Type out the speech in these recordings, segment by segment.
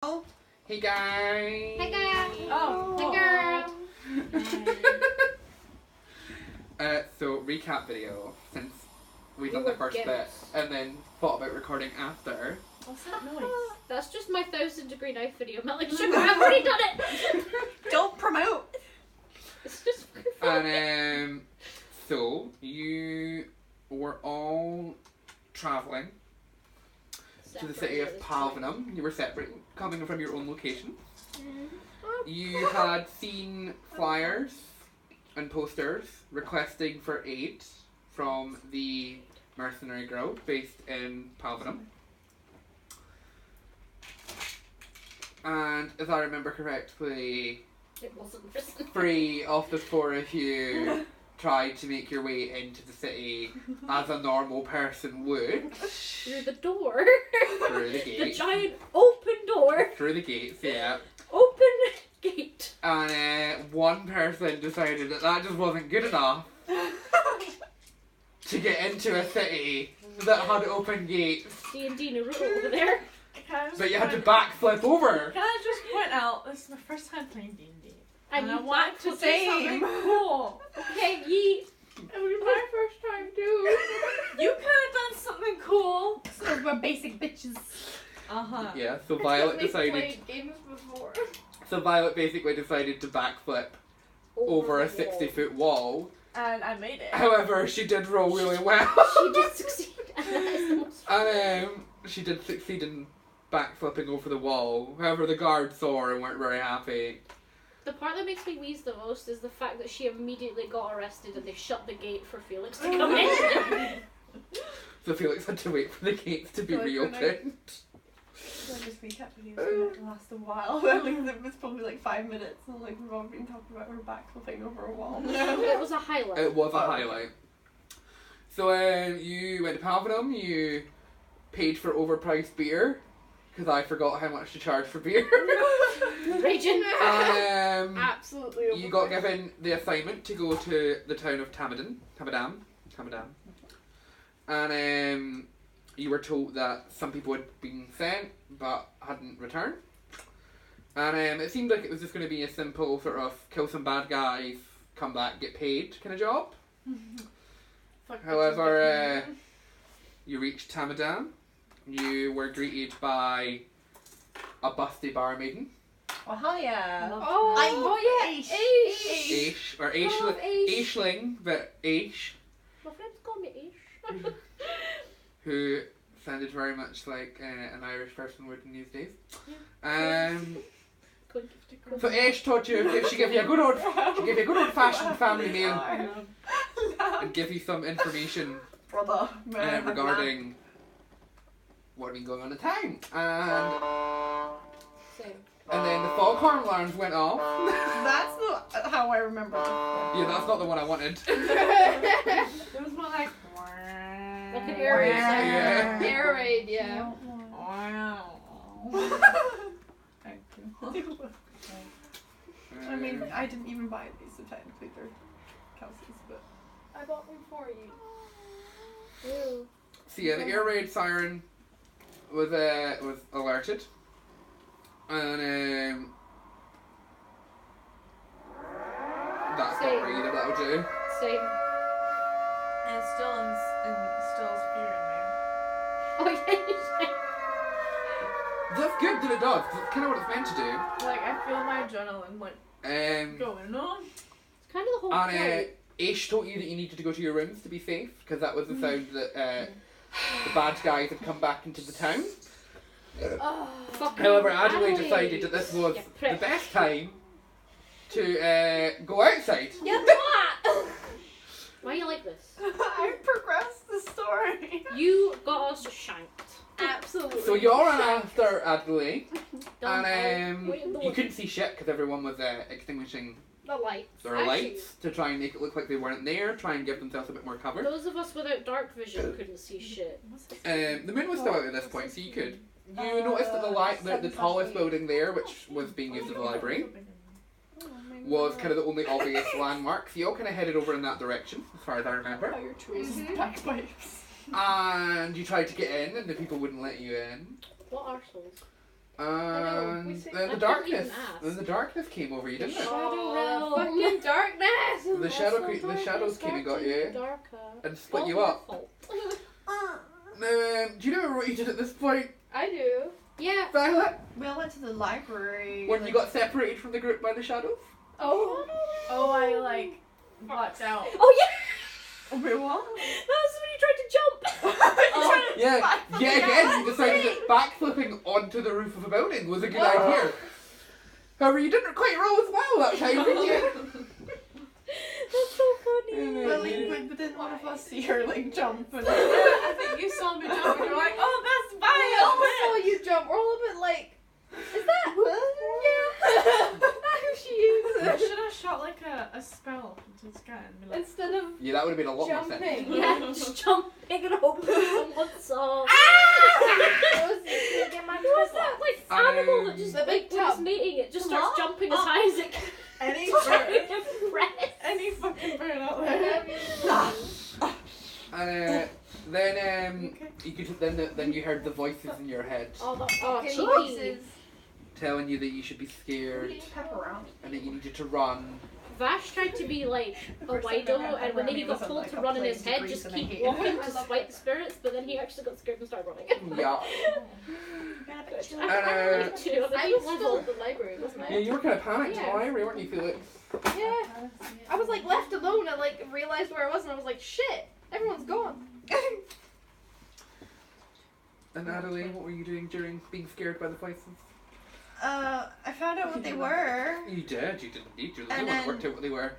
Hey guys! Hey girl! Oh, Hey girl! So recap video, since we done were the first bit gifts. and then thought about recording after. What's that noise? That's just my 1,000-degree knife video. Melting sugar. I've already done it. Don't promote. It's just fucking fun. And so you were all travelling to the city of Palvenum. You were separate, coming from your own location. You had seen flyers and posters requesting for aid from the Mercenary Guild based in Palvenum. And as I remember correctly, It wasn't risen. 3 of the 4 of you tried to make your way into the city as a normal person would. Through the door. Through the The gate. giant open door. Through the gates, yeah. Open gate. And one person decided that that just wasn't good enough to get into a city that had open gates, D&D Naruto over there. but you had to backflip over. Can I just point out, this is my first time playing D&D. And I you want to say something cool. Okay, yeet. It was my first time too. You could have done something cool. So we're basic bitches. Uh-huh. Yeah, so Violet We've decided. played games before. So Violet basically decided to backflip over a the wall. 60-foot wall. And I made it. However, she did roll really well. She did succeed. And that is the most And she did succeed in backflipping over the wall. However, the guards saw her and weren't very happy. The part that makes me wheeze the most is the fact that she immediately got arrested and they shut the gate for Felix to come in. So Felix had to wait for the gates to be So, reopened. So just recap videos going to last a while. Like, it was probably like 5 minutes. And like we've all been talking about her backflipping over a wall. It was a highlight. It was a highlight. So you went to Palvenum, you paid for overpriced beer, because I forgot how much to charge for beer. Raging. And Absolutely. you got given the assignment to go to the town of Tamadam. And you were told that some people had been sent but hadn't returned. And it seemed like it was just going to be a simple sort of kill some bad guys, come back, get paid kind of job. Fuck However, you reached Tamadam. You were greeted by a busty barmaiden, Oh hell yeah. Oh, yeah. Aish. Aish, or Love Aish. Aishling, but Aish, My friends call me Aish. who sounded very much like an Irish person would in these days. So Aish taught you, she gave you a good old fashioned family meal and give you some information Brother. regarding what had been going on in town. Same. And then the foghorn alarms went off. That's not how I remember it. Yeah, that's not the one I wanted. It was more like... Like an air raid. Yeah. Air raid, yeah. Wow. Thank you. I mean, I didn't even buy these, so technically they're Kelsey's, but I bought them for you. Ew. So yeah, the air raid siren was alerted, and that's not Same. really that'll do. Same. And it's still still spearing Oh, yeah, you said. That's good that it does. 'Cause it's kind of what it's meant to do. me. Like, I feel my adrenaline, like, going on. It's kind of the whole And point. Aish told you that you needed to go to your rooms to be safe, because that was the sound that the bad guys had come back into the town. Fucking However, Adelaide Adelaide. decided that this was You the prick. best time to go outside. You what? Why you like this? I progressed the story. You got us shanked. Absolutely. So you're after Adelaide, Done. and Wait, the you one- couldn't see shit because everyone was extinguishing the lights. their lights to try and make it look like they weren't there, try and give themselves a bit more cover. Those of us without dark vision couldn't see shit. The moon was still out at this point, so you could. You noticed that the tallest building there, which was being used as a library, was kind of the only obvious landmark. So you all kind of headed over in that direction, as far as I remember. How your choices bagpipes. And you tried to get in, and the people wouldn't let you in. What arseholes? And then the darkness came over you, didn't it? Shadow fucking darkness! The shadows came and got you and split you up. Do you know what you did at this point? I do. Yeah. Violet? We all went to the library. When you got separated from the group by the shadows? Oh, I like blacked out. Oh yeah. Wait, what? That's when you tried to jump. Yeah, again, you decided that backflipping onto the roof of a building was a good idea. However, you didn't quite roll as well that time, did you? That's so funny. But didn't one of us see her like jump? And I think you saw me jump and you were like, oh, that's Violet! I almost saw you jump. We're all a bit like, is that her? Yeah. That's who she is. I should have shot like a spell into the sky and be like, Instead of Yeah, that would have been a lot more sense. jumping. Yeah, just jumping and hoping someone saw. What What's that like animal that just The big like when it's tub. mating it just starts jumping as high as it can? any Trying bird, to impress. any fucking bird out there. And then you could then you heard the voices in your head Oh, Okay, cheeky. telling you that you should be scared and that you needed to run. Vash tried to be like a Wido, and when he got told to run in his head, just keep walking to fight the spirits, but then he actually got scared and started running. Yeah. I really too. I was still at the library, wasn't Yeah, I? you were kind of panicked in the Yeah. library, weren't you, Felix? Yeah. I was like left alone. I like realized where I was, and I was like, shit, everyone's gone. And Natalie, what were you doing during being scared by the voices? I found out what they were. You did. You didn't need to. The And only one then- worked out what they were.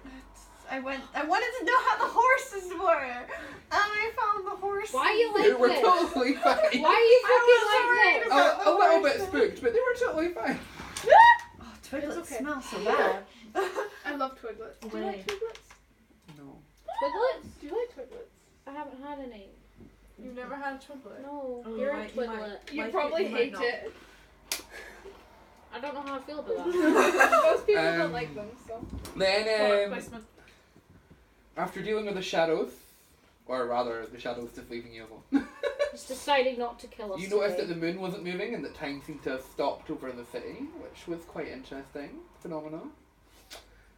I wanted to know how the horses were. And I found the horses. Why are you They like were this? totally fine. Why are you I fucking was like this? A little bit spooked, but they were totally fine. Oh, Twiglets It's okay. smell so bad. I love Twiglets. Do you like Twiglets? No. Twiglets? Do you like Twiglets? I haven't had any. You've never had a twiglet? No, Oh, you're you a might- you might. Twiglet. You Like probably it, you might hate not. it. I don't know how I feel about that. Most people don't Um, like them, so. Then, Product placement. after dealing with the shadows, or rather, the shadows just leaving you alone, Just deciding not to kill us. you noticed today. that the moon wasn't moving and that time seemed to have stopped over the city, which was quite interesting phenomenon.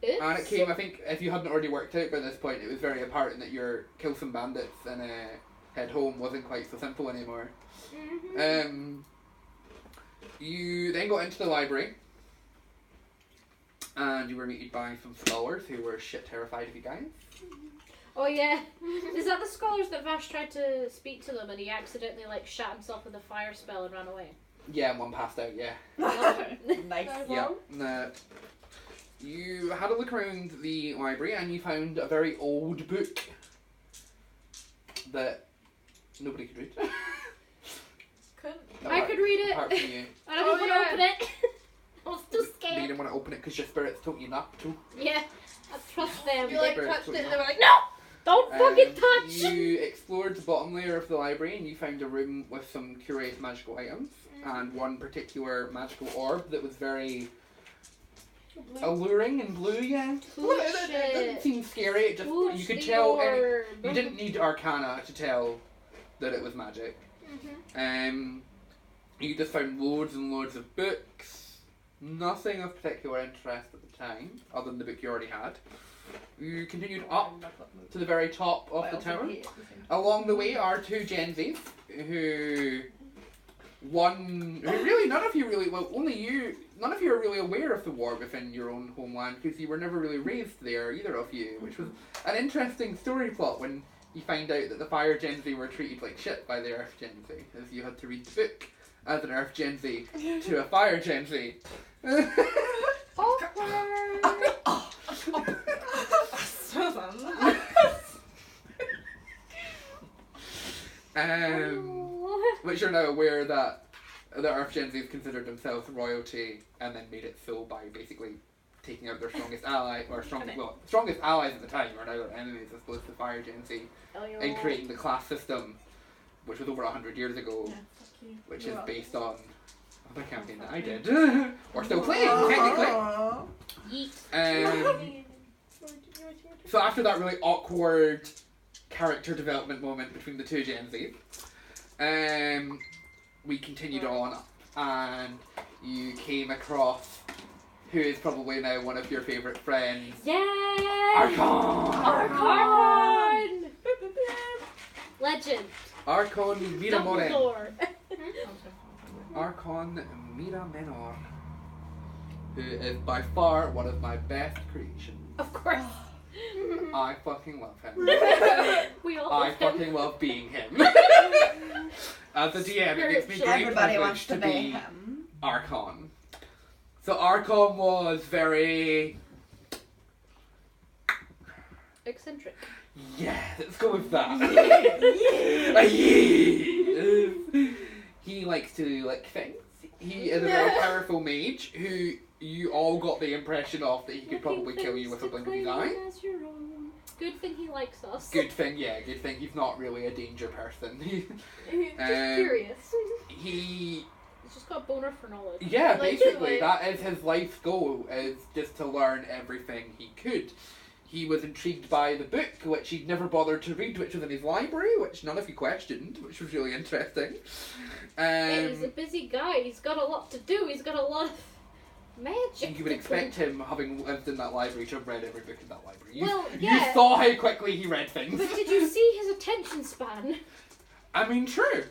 And it came, I think, if you hadn't already worked out by this point, it was very apparent that your kill some bandits and head home wasn't quite so simple anymore. You then got into the library, and you were meted by some scholars who were shit terrified of you guys. Oh yeah, is that the scholars that Vash tried to speak to them and he accidentally like shot himself with a fire spell and ran away? Yeah, and one passed out, yeah. Nice. Yeah. You had a look around the library and you found a very old book that nobody could read. Couldn't. I could read it. Apart from you. I don't even want to open it. I was too You scared. didn't want to open it because your spirits told you not to. Yeah, I trust them. You like Very touched cool. it and they were like, no! Don't fucking touch. You explored the bottom layer of the library and you found a room with some curious magical items and one particular magical orb that was very alluring and blue, yeah. Push It didn't it. seem scary, it just, Push you could the tell, orb. you didn't need Arcana to tell that it was magic. You just found loads and loads of books, nothing of particular interest at the time, other than the book you already had. You continued up to the very top of the tower. Along the way are two Gen Zs, who really none of you really, well, only you, none of you are really aware of the war within your own homeland because you were never really raised there, either of you, which was an interesting story plot when you find out that the Fire Gen Z were treated like shit by the Earth Gen Z, as you had to read the book as an Earth Gen Z to a Fire Gen Z. Which you're now aware that the Earth Gen Z's considered themselves royalty and then made it so by basically taking out their strongest ally, or strongest allies at the time, or now their enemies as opposed to Fire Gen Z, and creating the class system, which was over 100 years ago, which is based on the campaign that I did, or still playing, technically. So after that really awkward character development moment between the two Gen Z, we continued on and you came across who is probably now one of your favourite friends. Yay! Archon! Archon! Legend. Archon Miramoren. Dumbledore. Archon Miramenor, who is by far one of my best creations. Of course. I fucking love him. We all I love him. fucking love being him. As a DM, it gives me great Everybody privilege wants to to be be him. Archon. So Archon was very... Eccentric. Yeah, let's go with that. He likes to lick things. He is a very powerful mage who you all got the impression of that he could probably kill you with a blink of his eye. Good thing he likes us. Good thing he's not really a danger person. Just curious. He... He's just got a boner for knowledge. Yeah, Like, basically, like- that is his life's goal, is just to learn everything he could. He was intrigued by the book, which he'd never bothered to read, which was in his library, which none of you questioned, which was really interesting. He's a busy guy. He's got a lot to do. He's got a lot of magic. You would expect him, having lived in that library, to have read every book in that library. You, Well, you yeah. saw how quickly he read things. But did you see his attention span? I mean, true.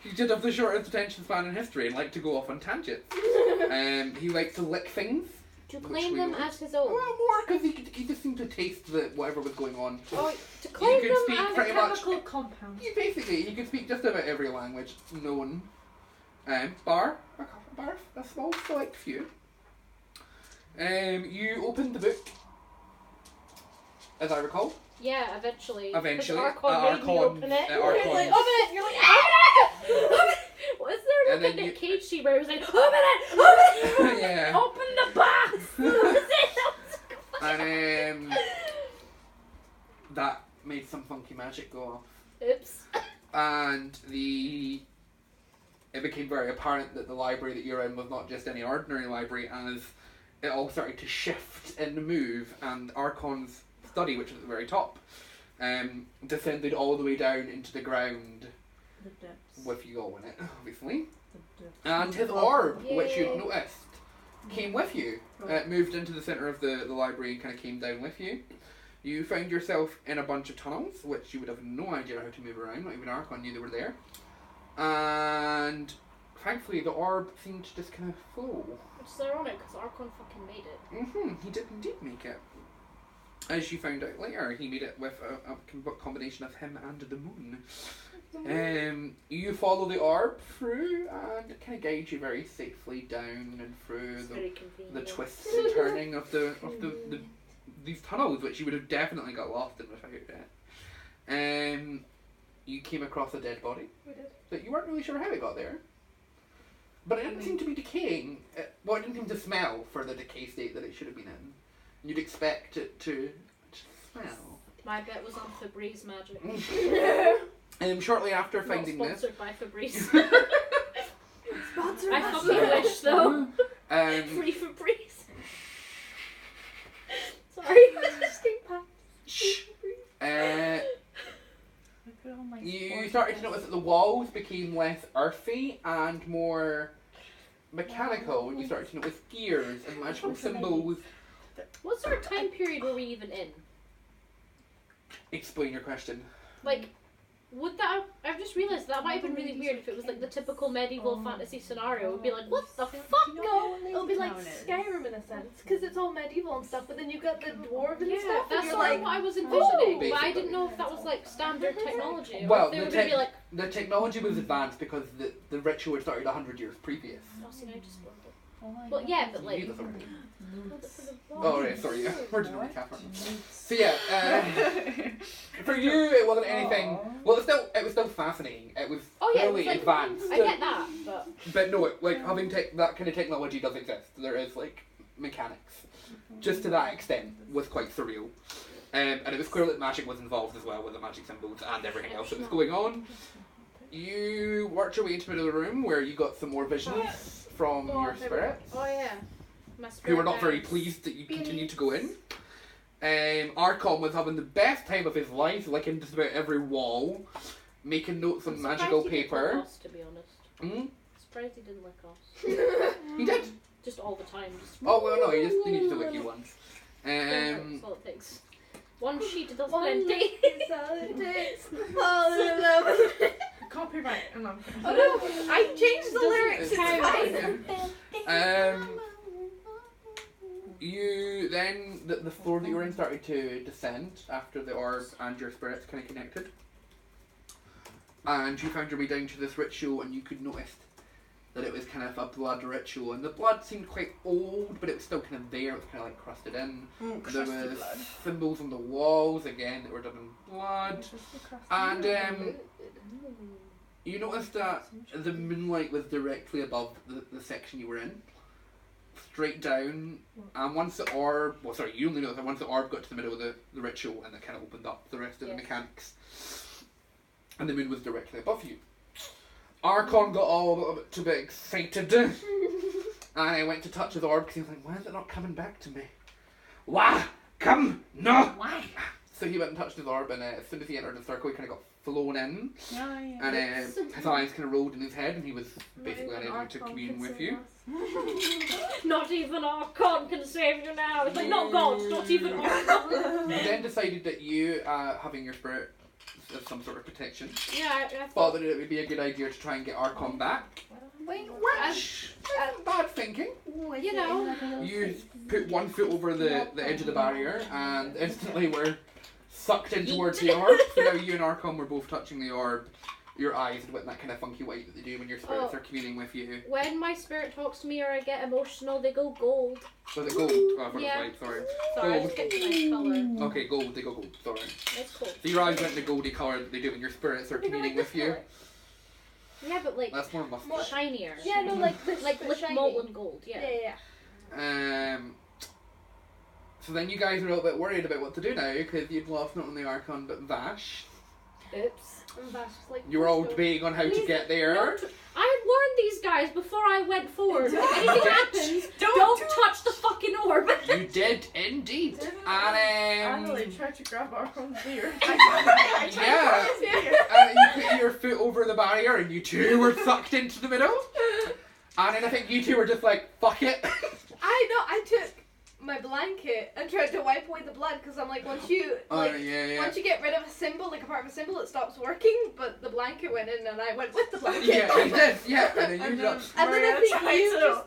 He did have the shortest attention span in history and liked to go off on tangents. He liked to lick things. To Which claim we them know. as his own. Well, more because he just seemed to taste whatever was going on. Oh, to claim could them speak as pretty much- Chemical compound. He could speak just about every language known. Bar a small select few. You opened the book, as I recall. Yeah, eventually. Eventually, Archon made me open it. Archon- You're like, open it! You're like, open it! Was there And like then a you- cage scene where it was like, open it! Open it! Yeah. Open the box! That was it! That was so And that made some funky magic go off. Oops. And it became very apparent that the library that you're in was not just any ordinary library, as it all started to shift and move, and Archon's study, which was at the very top, descended all the way down into the ground The depths. with you all in it, obviously. The depths. And his orb, which you'd Yay. noticed, came with you. It moved into the centre of the library and kind of came down with you. You found yourself in a bunch of tunnels, which you would have no idea how to move around, not even Archon knew they were there. And thankfully the orb seemed to just kind of flow. Which is ironic because Archon fucking made it. He did indeed make it. As you found out later, he made it with a combination of him and the moon. You follow the orb through, and it kind of guides you very safely down and through It's the very convenient. the twists and turning of the these tunnels, which you would have definitely got lost in without it. You came across a dead body We did. that you weren't really sure how it got there, but it didn't seem to be decaying. It didn't seem to smell for the decay state that it should have been in. You'd expect it to smell. My bet was on Febreze magic. Shortly after Not finding this, sponsored by Febreze. Sponsor I us. fucking wish though. um, Free Febreze. Sorry, just came back. shh. Look at all my You sports started to bits. notice that the walls became less earthy and more mechanical. You started to notice gears and magical symbols. What sort of time period were we even in? Explain your question. Like, would that? I've just realised that might have been really weird if it was like the typical medieval fantasy scenario. It would be like, what the fuck? No, it'll be like Skyrim in a sense, because it's all medieval and stuff, but then you've got the dwarven and stuff, and That's you're sort like, of what I was envisioning, but I Basically. didn't know if that was like standard technology. Or Well, if they the were going to be tech- like, The technology was advanced because the ritual had started 100 years previous. oh, see, now I just spoiled it. Oh my Well, God. yeah, but like, You that's already- hold it for the Oh, right, sorry, yeah. We're doing a What? recap. aren't we? So yeah, for you it wasn't anything. Well, it was still fascinating. It was Oh yeah, it fairly was like, advanced. I get that, but But no, having that kind of technology does exist. There is like mechanics, just to that extent, was quite surreal. And it was clear that magic was involved as well with the magic symbols and everything else that was going on. You worked your way into the middle of the room where you got some more visions from your spirits, oh yeah, my who were not spirit very guides. pleased that you continued to go in. Archon was having the best time of his life, licking just about every wall, making notes on I'm magical surprised he didn't paper. look lost, to be honest. Mm? surprised he didn't lick us. He did. Just all the time. Just Oh well, no, he needs to lick you once. that's all it takes. One sheet does plenty. Copyright. I'm not. Oh no! I changed the lyrics. It's you then the floor that you were in started to descend after the orb and your spirits kind of connected, and you found your way down to this ritual, and you could notice that it was kind of a blood ritual, and the blood seemed quite old, but it was still kind of there. It was kind of like crusted in. There was symbols on the walls again that were done in blood, and you noticed that the moonlight was directly above the section you were in, straight down, and once the orb, you only noticed that once the orb got to the middle of the ritual, and it kind of opened up the rest of the mechanics, and the moon was directly above you. Archon got all a little bit excited, and I went to touch his orb because he was like, why is it not coming back to me? Why? Come! No! Why? So he went and touched his orb, and as soon as he entered the circle, he kind of got flown in, and his eyes kind of rolled in his head, and he was basically unable to commune with you. Not even Archon can save you now. It's like, not God, not even Archon. You then decided that you, having your spirit as some sort of protection, Yeah, I thought that it would be a good idea to try and get Archon back. Wait, Which isn't bad thinking. you know. You put one foot over the edge of the barrier, and instantly were sucked in towards the orb. So now you and Archon were both touching the orb. Your eyes had went that kind of funky white that they do when your spirits are communing with you. When my spirit talks to me or I get emotional, they go gold. Was it gold? Oh, I thought Yeah. it was white, sorry. Sorry, I Gold. just get nice colour. Okay, gold, they go gold, sorry. It's cool. So your eyes went the goldy colour that they do when your spirits are communing with you. Yeah, but like That's more musty. shinier. Yeah, no, like this. Like shiny. molten gold. Yeah. Yeah. So then you guys are a little bit worried about what to do now, because you'd lost not only Archon but Vash. Oops. And Vash was like, You were all debating on how to get there. I had warned these guys before I went forward. If anything happens, don't touch the fucking orb. You did indeed. And Adelaide tried to grab Archon's beard. yeah, you put your foot over the barrier and you two were sucked into the middle. And then I think you two were just like, fuck it. I took my blanket and tried to wipe away the blood because I'm like, once you once you get rid of a symbol, like a part of a symbol, it stops working. But the blanket went in and I went with the blanket. Yeah, you did. Yeah, and then you ended up. And then I think you just.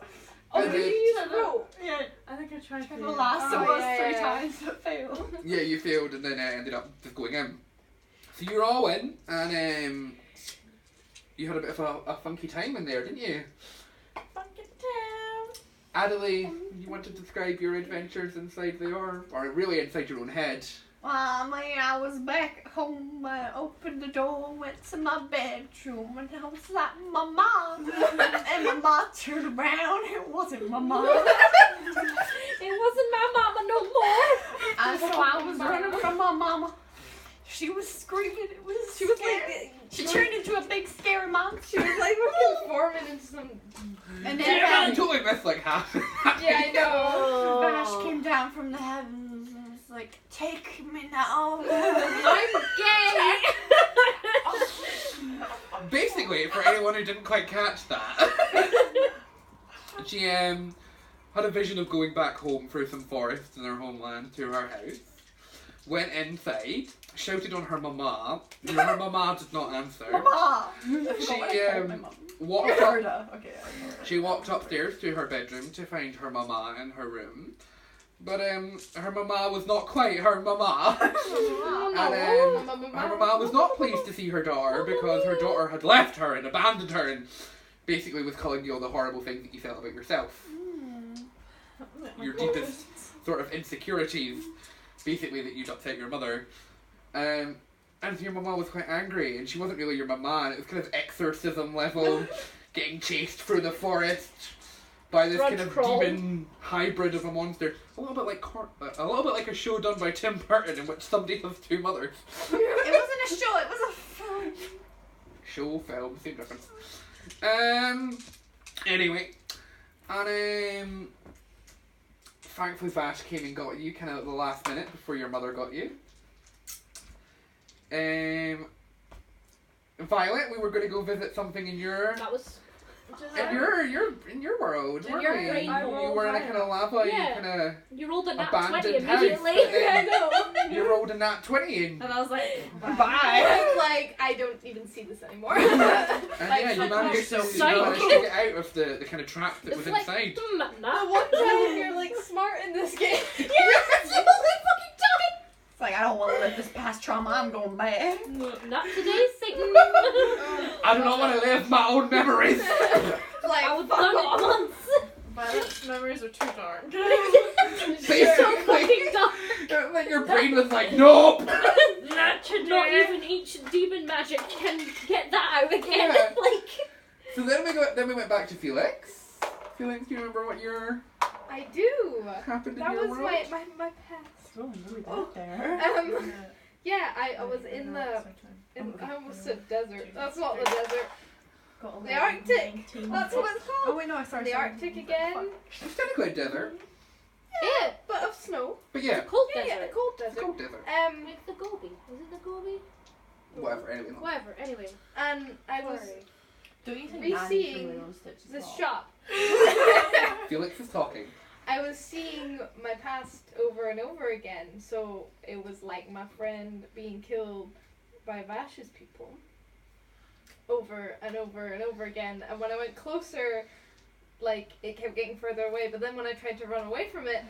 Oh, And did you then- use rope? Yeah, I think I tried to. The last Oh, of us yeah, 3 yeah. times but failed. Yeah, you failed and then ended up just going in. So you're all in, and you had a bit of a funky time in there, didn't you? Adelaide, you want to describe your adventures inside the orb, or really inside your own head? I was back home, I opened the door, went to my bedroom, and I was like, my mom. And my mom turned around, it wasn't my mom. It wasn't my mama no more. And so I was running from my mama. She was screaming, she was like, she turned into a big scary monster. She was like, we're forming into some. And Yeah, then I totally missed like half. Yeah, I know. Vash came down from the heavens and was like, take me now. I'm gay. Basically, for anyone who didn't quite catch that, she had a vision of going back home through some forest in her homeland to her house. Went inside, shouted on her mama. Her mama did not answer. Mama! Walked up, Okay. she walked upstairs to her bedroom to find her mama in her room. But her mama was not quite her mama. And her mama was not pleased to see her daughter because her daughter had left her and abandoned her and basically was calling you all the horrible things that you felt about yourself. Your deepest sort of insecurities, basically, that you'd upset your mother. And your mama was quite angry, and she wasn't really your mama, and it was kind of exorcism level, getting chased through the forest by this kind of demon hybrid of a monster. A little bit like a show done by Tim Burton in which somebody has 2 mothers. It wasn't a show, it was a film. Show, film, same difference. Anyway, and thankfully Vash came and got you kind of at the last minute before your mother got you. Violet, we were going to go visit something in your... That was in your world, In weren't your we? brain You were in a kind of lava. Yeah. You kind of You rolled a nat abandoned 20 house, immediately. but then- I know. you rolled a nat 20 and And I was like, Bye. I'm like, I don't even see this anymore. yeah, you like, managed to psych. get out of the kind of trap that was It's like, inside. The one time you're like smart in this game. Yes, it's the only fucking time. It's like I don't want to live this past trauma. I'm going bad. Not today, Satan. I do not want to live my own memories. Like, I was fuck done off. it once. Violet's memories are too dark. So fucking dark. Like your brain was like, nope. Not even ancient demon magic can get that out again. Yeah. Like, So then we went back to Felix. Felix, do you remember what year I do. happened in That your was world? my past. Oh, really Oh. there. Yeah, I was in the. I almost said desert. That's not the desert. The Arctic. That's what it's Oh called. wait, no, sorry. The Arctic again. It's technically a desert, Yeah, but of snow. but yeah, it's a cold Yeah, desert. yeah, the cold it's a desert. cold desert. Like the Gobi. Is it the Gobi? Whatever, anyway. Whatever, anyway. And I was Sorry. Don't you think Re-seeing the shop. Felix is talking. I was seeing my past over and over again, so it was like my friend being killed by Vash's people. Over and over and over again, and when I went closer, like, it kept getting further away, but then when I tried to run away from it,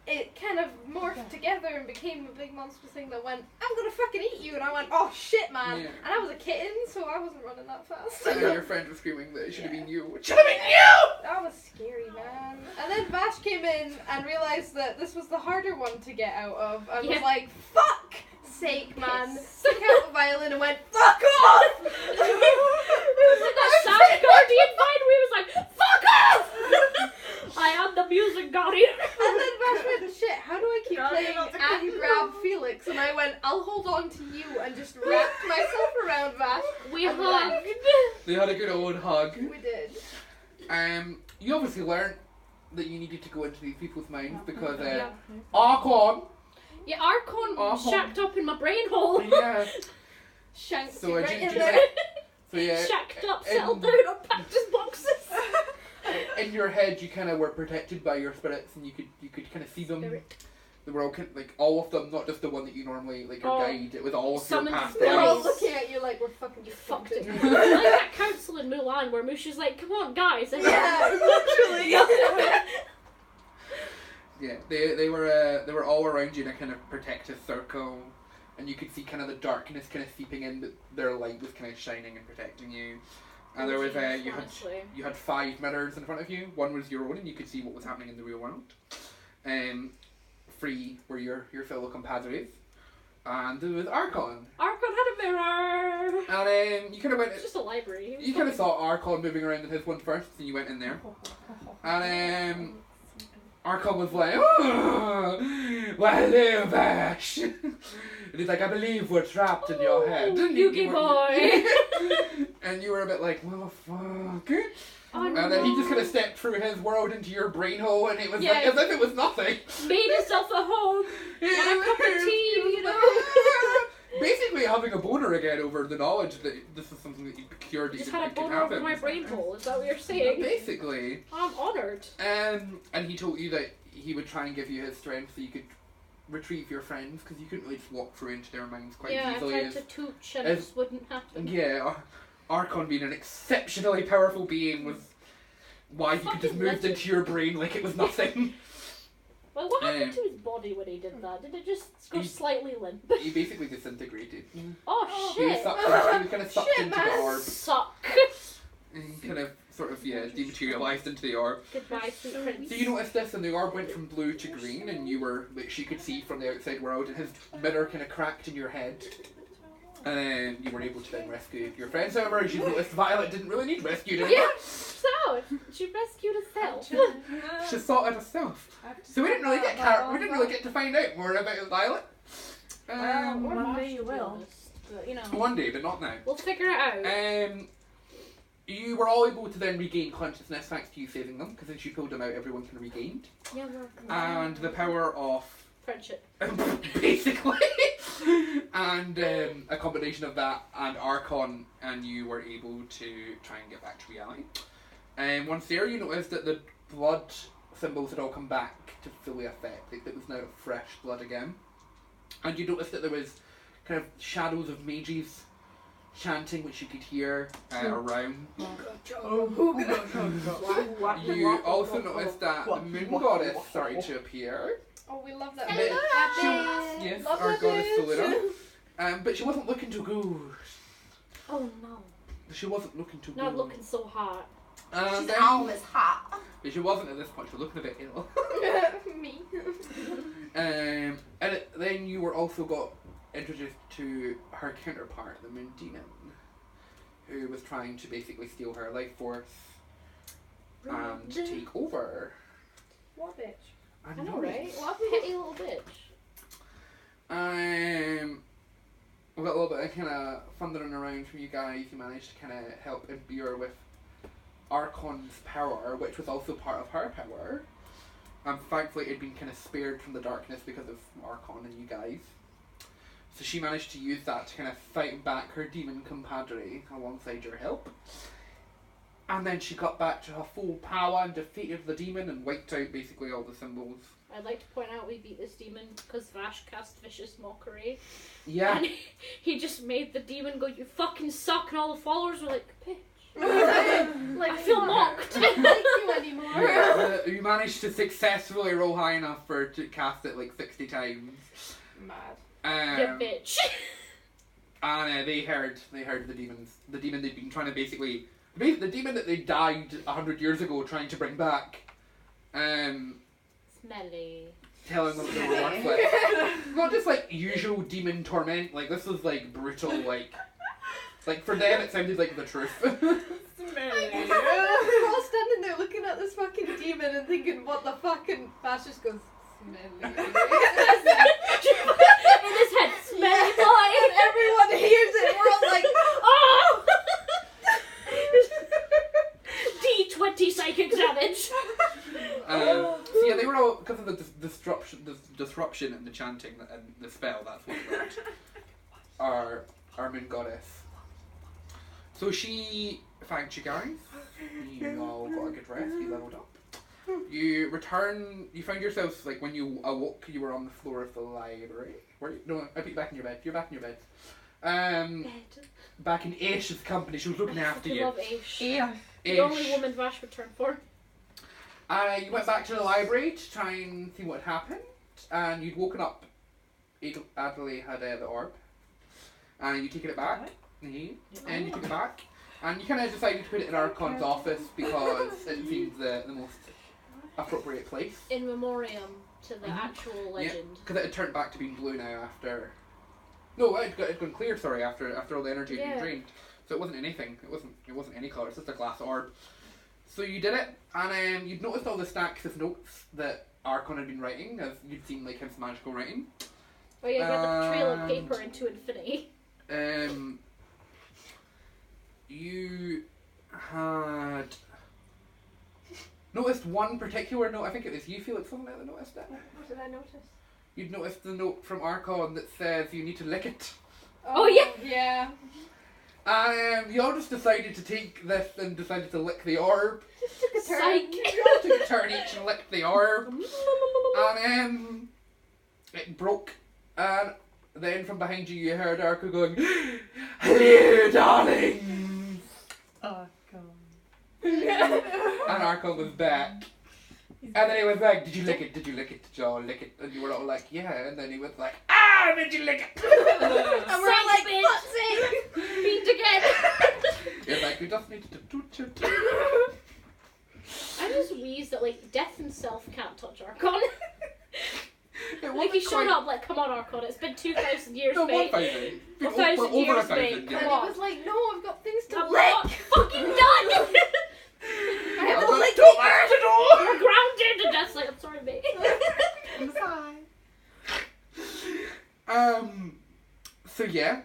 it kind of morphed together and became a big monster thing that went, I'm gonna fucking eat you, and I went, oh shit, man. Yeah. And I was a kitten, so I wasn't running that fast. And then your friend was screaming that it should have been you. It should have been you! That was scary, man. And then Vash came in and realized that this was the harder one to get out of, and was Yeah. like, fuck sake, man. Piss. Took out the violin and went, fuck off! It was like that sad guardian vibe where he was like, fuck off! I am the music guardian. And then Vash went, shit, how do I keep Guardian playing of the and Kingdom. grab Felix? And I went, I'll hold on to you, and just wrapped myself around Vash. We And hugged. They had a good old hug. We did. You obviously learned that you needed to go into these people's minds because Yeah. Archon. Yeah, Archon Oh. shacked up in my brain hole. Yeah. Shanked So, you right do in you there. like- So yeah. Shacked up, in- settled down, unpacked his boxes. In your head, you kind of were protected by your spirits, and you could kind of see them. Spirit. They were all like all of them, not just the one that you normally like your Oh. guide. It was all of your Summon past They're all lives. looking at you like we're fucking You fucked it. it. Like that council in Mulan where Mushu's like, come on, guys. And Yeah, literally. Yeah, they were all around you in a kind of protective circle, and you could see kind of the darkness kind of seeping in, but their light was kind of shining and protecting you. And there was Honestly. you had 5 mirrors in front of you. One was your own, and you could see what was happening in the real world. 3 were your fellow compadres, and there was Archon. Archon had a mirror. And you kind of went. It's just a library. You kind of saw Archon moving around in his one first, and you went in there. And Archon was like, oh, well, hello, Vash. And he's like, I believe we're trapped in your head. Oh, Yugi boy. And you were a bit like, well, fuck. Oh, And then he just no. kind of stepped through his world into your brain hole, and it was Yeah. like, as if it was nothing. Made himself at home. Want a cup of tea, you know? Basically having a boner again over the knowledge that this is something that you procured that Just you had a didn't think could boner over happen. my brain hole. Is that what you're saying? Basically. I'm honoured. And he told you that he would try and give you his strength so you could retrieve your friends, because you couldn't really just walk through into their minds quite Yeah, I easily. tried to tooch and it as- just wouldn't happen. Yeah, Archon being an exceptionally powerful being was why he could just Fucking moved legend. into your brain like it was nothing. Well, what happened Um, to his body when he did that? Did it just go he- slightly limp? He basically disintegrated. Oh He was, shit! sucked he was kind of sucked Shit, into man. the orb. Suck. And he kind of sort of, dematerialized into the orb. Goodbye, sweet prince. So you noticed this, and the orb went from blue to green, and you were, like, she could see from the outside world, and his mirror kind of cracked in your head. And then you were able to then rescue your friends. However, as you noticed, Violet didn't really need rescued anymore. Yeah. So she rescued herself. She sorted herself. So we didn't really get to find out more about Violet. Well, Or one Marsh, day to you be will. honest, but, you know, One day, but not now. we'll figure it out. You were all able to then regain consciousness thanks to you saving them, because since you pulled them out, everyone can regained. Yeah, we're And the power of friendship. basically, and a combination of that and Archon, and you were able to try and get back to reality. And once there, you noticed that the blood symbols had all come back to fully effect. Like, it was now fresh blood again. And you noticed that there was kind of shadows of mages chanting, which you could hear around. You also noticed that the moon goddess started to appear. Oh, we love that. But yes, Love our that goddess bitch. Solera. But she wasn't looking too good. Oh no. She wasn't looking too Not good. looking so hot. And She's then, always hot. but she wasn't at this point. She was looking a bit ill. Me. Then you were also got introduced to her counterpart, the Moon Demon, who was trying to basically steal her life force and take over. What bitch? I know, right? What a petty little bitch. We got a little bit of kind of thundering around from you guys. You managed to kind of help imbue with Archon's power, which was also part of her power. And thankfully, it had been kind of spared from the darkness because of Archon and you guys. So she managed to use that to kind of fight back her demon compadre alongside your help. And then she got back to her full power and defeated the demon and wiped out basically all the symbols. I'd like to point out we beat this demon because Vash cast Vicious Mockery. Yeah. And he just made the demon go, "You fucking suck," and all the followers were like, "Bitch." Like, I feel mocked. I don't like you anymore. Yeah, you managed to successfully roll high enough for to cast it like 60 times. Mad. You bitch. And they heard the demons. The demon they'd been trying to the demon that they died 100 years ago trying to bring back. Smelly. Telling them they were worthless. Not just like usual demon torment. Like this was like brutal. Like for them it sounded like the truth. We're all standing there looking at this fucking demon and thinking, what the fuck? And Bash just goes, smelly. In his head, smelly boy. And everyone hears it. We're all like, Oh! D20 psychic damage. So yeah, they were all because of the disruption and the chanting and the spell. That's what it was. Our moon goddess. So she thanked you guys. You all got a good rest. You leveled up. You return. You found yourselves like when you awoke, you were on the floor of the library. No, I put you back in your bed. You're back in your bed. Back in Aish's company. She was looking after I you. love Aish. Yeah. The only woman Vash would turn for. You went back to the library to try and see what happened, and you'd woken up. Adelaide had the orb, and you taken it back, and you took it back, and you kind of decided to put it in Archon's office because it seemed the most appropriate place. In memoriam to the actual legend. Because it had turned back to being blue now after. No, it had gone clear. Sorry, after all the energy had been drained. So it wasn't anything. It wasn't any colour. It's just a glass orb. So you did it, and you'd noticed all the stacks of notes that Archon had been writing, as you'd seen like his magical writing. Oh yeah, you had the trail of paper into infinity. You had noticed one particular note. I think it was you, Felix, wasn't it, that noticed it? what did I notice? You'd noticed the note from Archon that says you need to lick it. Oh, yeah. Yeah. You all just decided to take this and decided to lick the orb. Psych. You all took a turn each and licked the orb. And it broke. And then from behind you, you heard Archon going, "Hello, darling." And Archon was back. And then he was like, "Did you lick it? Did you lick it? Did you all lick it?" And you were all like, "Yeah." And then he was like, "Ah, did you lick it?" And we're like, "What's it? Beat again." He's like, "We just needed to do it." I just wheeze that like death himself can't touch Archon. It Like he wasn't showed quite- up like, "Come on, Archon, it's been 2,000 years, No, mate. 1,000. Been 1,000 over years, 1,000. mate. And Yeah. he was like, no, I've got things to I'm lick. not fucking done. I have to lick Don't latch the door. We're grounded." And Death's like, "I'm sorry, mate." I'm fine. So yeah.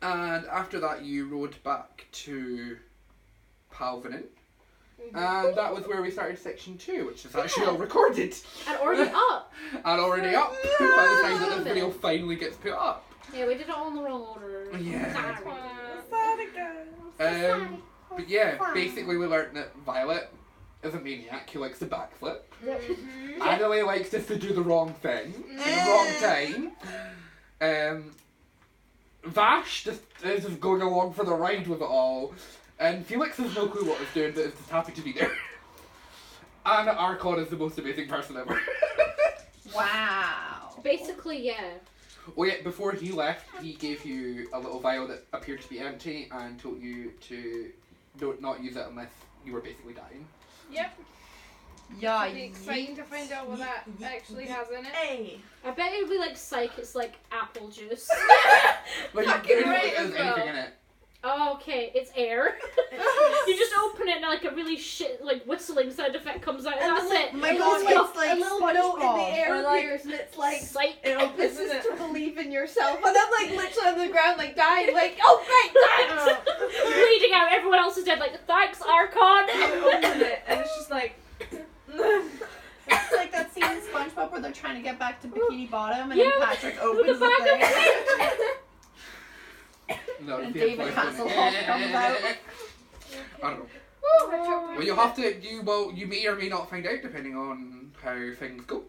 And after that you rode back to Palvinen. And that was where we started section 2, which is actually all recorded. And already up. And already up by the time that this video finally gets put up. Yeah, we did it all in the wrong order. Yeah. Sorry. Sad again. But yeah, basically we learned that Violet is a maniac who likes to backflip. Mhm. Adelaide likes just to do the wrong thing at the wrong time. Vash just is just going along for the ride with it all. And Felix has no clue what he's doing, but is just happy to be there. And Archon is the most amazing person ever. Wow. Basically, yeah. Oh yeah, before he left, he gave you a little vial that appeared to be empty and told you to not use it unless you were basically dying. Yep. Yeah. It'll be exciting to find out what that actually has in it. Hey. I bet it would be like psych. It's like apple juice. But Fucking you don't right think there's as well. anything in it. Oh, okay, it's air. You just open it and like a really shit like whistling sound effect comes out and And that's the it. Oh my It god, looks it's like a little note in the SpongeBob. air Or like, appears and it's like, Psych. it opens this in is it. to believe in yourself. And I'm like literally on the ground like dying like, oh great, thanks! Bleeding out, everyone else is dead, like, thanks, Archon! Open it, and it's just like. It's like that scene in SpongeBob where they're trying to get back to Bikini Bottom and Yeah, then Patrick with opens the bag thing. No, And the David voice Hasselhoff comes out. I don't know. Oh, Well, you'll have to. You may or may not find out depending on how things go.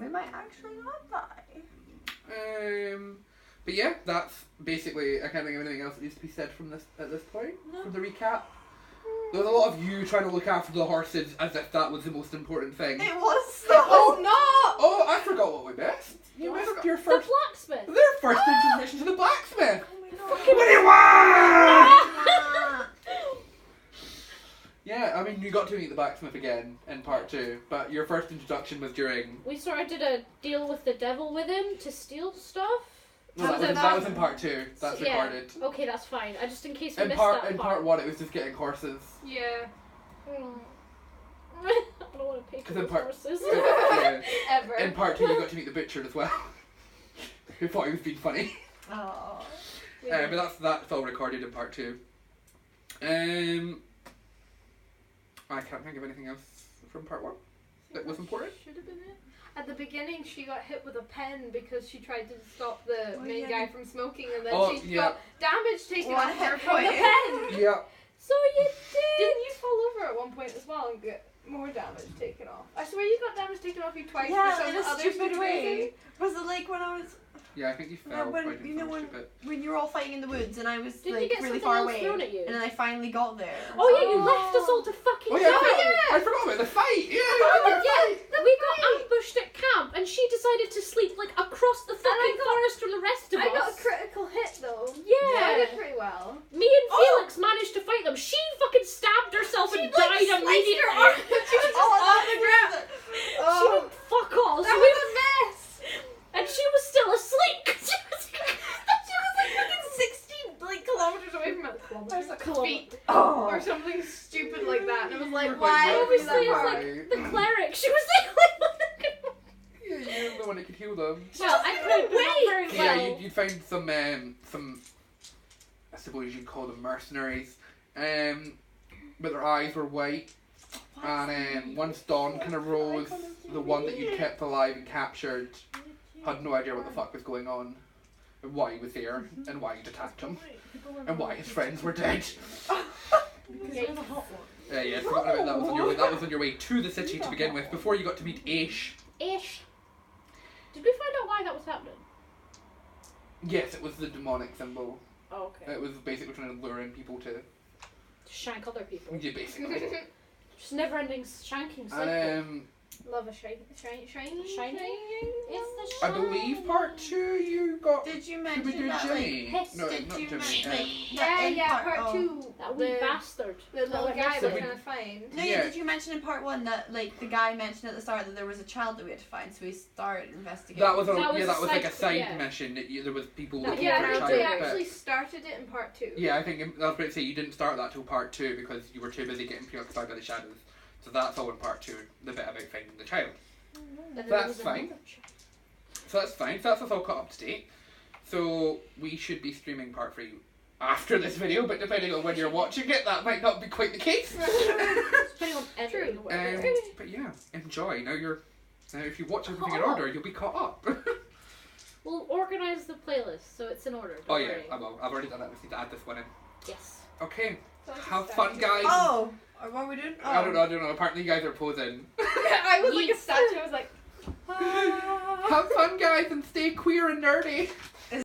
We might actually not die. But yeah, that's basically. I can't think of anything else that needs to be said from this at this point. No. From the recap. There was a lot of you trying to look after the horses as if that was the most important thing. It was the oh no! Oh, I forgot what we missed. You missed your The first. blacksmith! Their first introduction to the blacksmith. Oh my god. What do you want? Ah. Yeah, I mean, you got to meet the blacksmith again in part 2, but your first introduction was during. We sort of did a deal with the devil with him to steal stuff. No, that was in part 2. That's Yeah. recorded. Okay, that's fine. I just in case we In missed part that part 1, it was just getting horses. Yeah. I don't want to pay for Because in those part- horses. Yeah. Ever. In part 2, you got to meet the butcher as well. Who thought he was being funny. Oh. But that's all recorded in part 2. I can't think of anything else from part 1 that was important. Should have been it. At the beginning, she got hit with a pen because she tried to stop the Oh, main yeah. guy from smoking, and then Oh, she yeah. got damage taken One off her hit from the point. pen. Yeah. So you did. Didn't you fall over at one point as well and get more damage taken off? I swear you got damage taken off you twice Yeah, for some in a other stupid way. reason. Was it like when I was Yeah, I think you Yeah, fell when- by doing you know something when- stupid. when you were all fighting in the woods and I was Didn't you like get really something far else away thrown at you? and then I finally got there. Oh yeah, you left us all to fucking Oh yeah, die. I forgot about the fight. Yeah. Yeah, we got ambushed at camp and she decided to sleep like across the fucking forest from the rest of I us. got a critical hit though. I Yeah. did pretty well. Me and Felix managed to fight them. She fucking stabbed herself and died immediately. She was just on the ground. She Oh, didn't fuck all. that So was a mess. and she was still asleep. She was like fucking 60 kilometers away from us. Feet Oh. or something stupid like that. And it was like, You're why quite are we Obviously, that it's far? like the cleric. She was the only one that could. Yeah, you're the one that could heal them. Well, I couldn't wait very well. Yeah, you'd find some, I suppose you'd call them mercenaries, but their eyes were white, and once dawn kind of rose, the one that you kept alive and captured had no idea what the fuck was going on, and why he was there, and why you'd attacked him, and why his friends were dead. Because you're the hot one. Yeah, I forgot about that. That was on your way. That was on your way to the city to begin with, before you got to meet Aish. Ish. Did we find out why that was happening? Yes, it was the demonic symbol. Oh, okay. It was basically trying to lure in people to, To shank other people. yeah, basically. Just never-ending shanking cycle. And Love a shiny. Shining? It's It's the I believe part 2 you got. Did you Did we mention do that Jimmy? Yes, No, did not you Jimmy. mention like Yeah, in yeah, part part 2. that wee The bastard. little That went guy next to we're we- trying to find. No, Yeah. yeah. Did you mention in part 1 that like the guy mentioned at the start that there was a child that we had to find, so we started investigating. That was a, That was that a was like a side- side yeah. mission. That there was people That- looking Yeah, for I a think child. we but- actually started it in part 2. yeah, I think I was about to say you didn't start that till part 2 because you were too busy getting preoccupied by the shadows. So that's all in part 2. The bit about finding the child. And then That's there was fine. another child. So that's fine. So that's us all caught up to date. So we should be streaming part 3 after this video, but depending on when you're watching it, that might not be quite the case. Depending on editing True. or whatever. But yeah, enjoy. Now if you watch everything in Caught order, you'll be caught up. We'll organise the playlist so it's in order. Oh don't yeah, worry. I've already done it. We need to add this one in. Yes. Okay, Have fun, guys. Oh, what are we doing? Oh. I don't know. Apparently, you guys are posing. I was like a statue. I was like, Have fun, guys, and stay queer and nerdy.